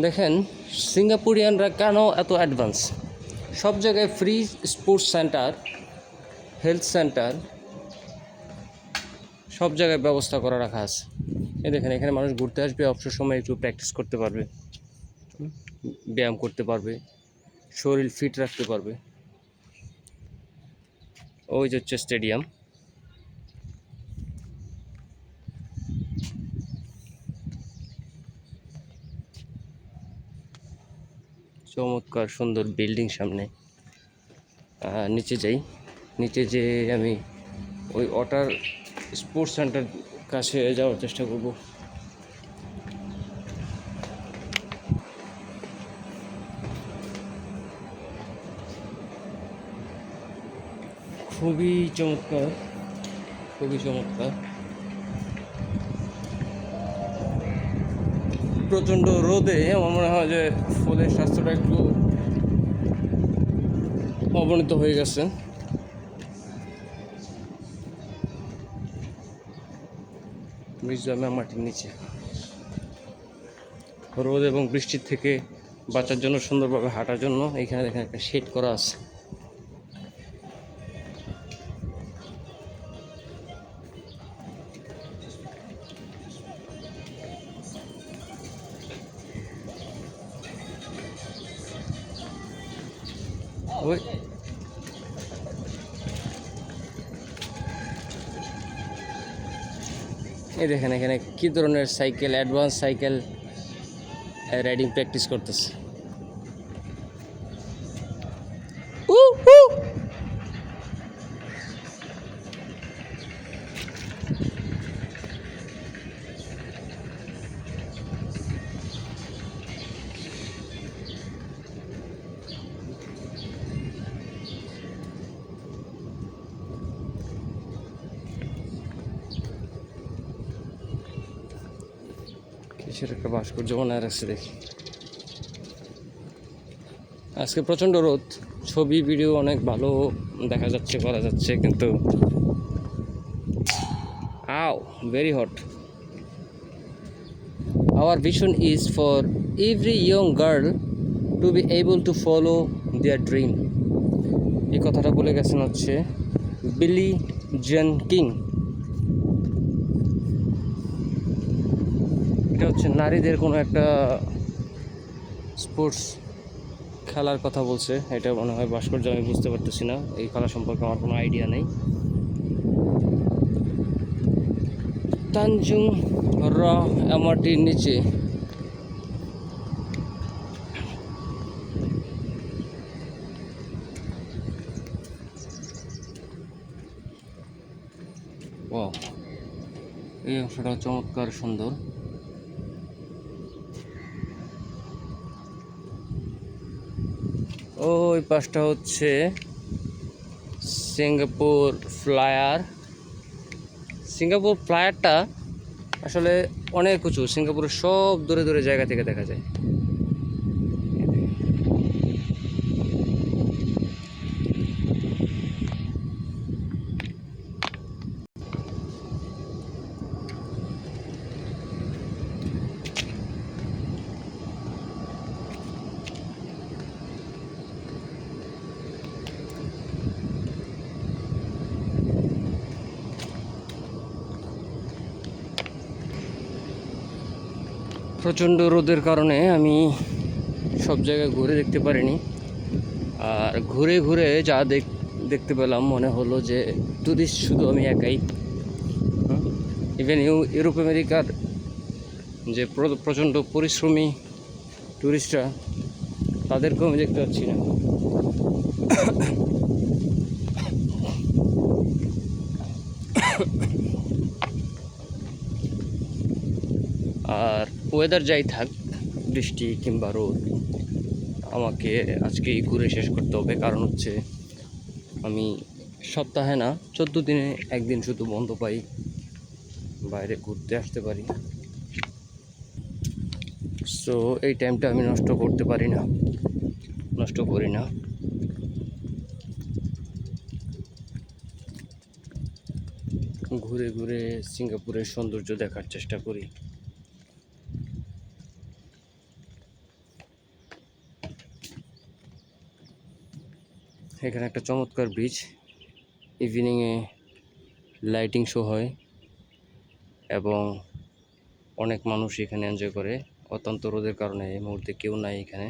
দেখেন সিঙ্গাপুরিয়ানরা কেন এত অ্যাডভান্স। সব জায়গায় free sports centre, health centre, সব জায়গায় ব্যবস্থা করা রাখা আছে। এই দেখেন এখানে মানুষ ঘুরতে আসবে, অবসর সময় একটু প্র্যাকটিস করতে পারবে, ব্যায়াম করতে পারবে, শরীর ফিট রাখতে পারবে। ওই যে হচ্ছে স্টেডিয়াম। চমৎকার সুন্দর বিল্ডিং সামনে। নিচে যাই, নিচে যে আমি ওই ওয়াটার স্পোর্টস সেন্টার কাছে যাওয়ার চেষ্টা করব। খুবই চমৎকার, খুবই চমৎকার। প্রচণ্ড রোদে আমার মনে হয় যে ফুলের স্বাস্থ্যটা একটু অবনত হয়ে গেছে। মিউজিয়ামে মাটির নিচে রোদ এবং বৃষ্টির থেকে বাঁচার জন্য, সুন্দরভাবে হাঁটার জন্য এখানে দেখেন একটা শেড করা আছে। ওই এই দেখেন এখানে কী ধরনের cycle, advance cycle riding practice করতেছে। কিসের একটা ভাস্কর্য মনে রাখছে দেখি। আজকে প্রচণ্ড রোদ, ছবি ভিডিও অনেক ভালো দেখা যাচ্ছে, করা যাচ্ছে, কিন্তু very hot. Our vision is for every young girl to be able to follow their dream. এই কথাটা বলে গেছেন হচ্ছে বিলি জেন কিং। এটা হচ্ছে নারীদের কোনো একটা স্পোর্টস খেলার কথা বলছে। এটা মনে হয় ভাস্কর্য, আমি বুঝতে পারতেছি না, এই খেলা সম্পর্কে আমার কোনো আইডিয়া নেই। তানজুং র এমআরটির নিচে এই অংশটা চমৎকার সুন্দর। ওই পাশটা হচ্ছে সিঙ্গাপুর ফ্লায়ার। সিঙ্গাপুর ফ্লায়ারটা আসলে অনেক উঁচু, সিঙ্গাপুরের সব দূরে দূরে জায়গা থেকে দেখা যায়। প্রচণ্ড রোদের কারণে আমি সব জায়গায় ঘুরে দেখতে পারিনি। আর ঘুরে ঘুরে যা দেখতে পেলাম, মনে হলো যে ট্যুরিস্ট শুধু আমি একাই। ইভেন ইউরোপ আমেরিকার যে প্রচণ্ড পরিশ্রমী ট্যুরিস্টরা, তাদেরকেও আমি দেখতে পাচ্ছি না। আর ওয়েদার যাই থাক, বৃষ্টি কিংবা রোদ, আমাকে আজকেই ঘুরে শেষ করতে হবে। কারণ হচ্ছে আমি সপ্তাহে না 14 দিনে একদিন শুধু বন্ধ পাই, বাইরে ঘুরতে আসতে পারি। সো এই টাইমটা আমি নষ্ট করতে পারি না, নষ্ট করি না। ঘুরে ঘুরে সিঙ্গাপুরের সৌন্দর্য দেখার চেষ্টা করি। এখানে একটা চমৎকার ব্রিজ, ইভিনিংয়ে লাইটিং শো হয় এবং অনেক মানুষ এখানে এনজয় করে। অত্যন্ত রোদের কারণে এই মুহূর্তে কেউ নাই এখানে।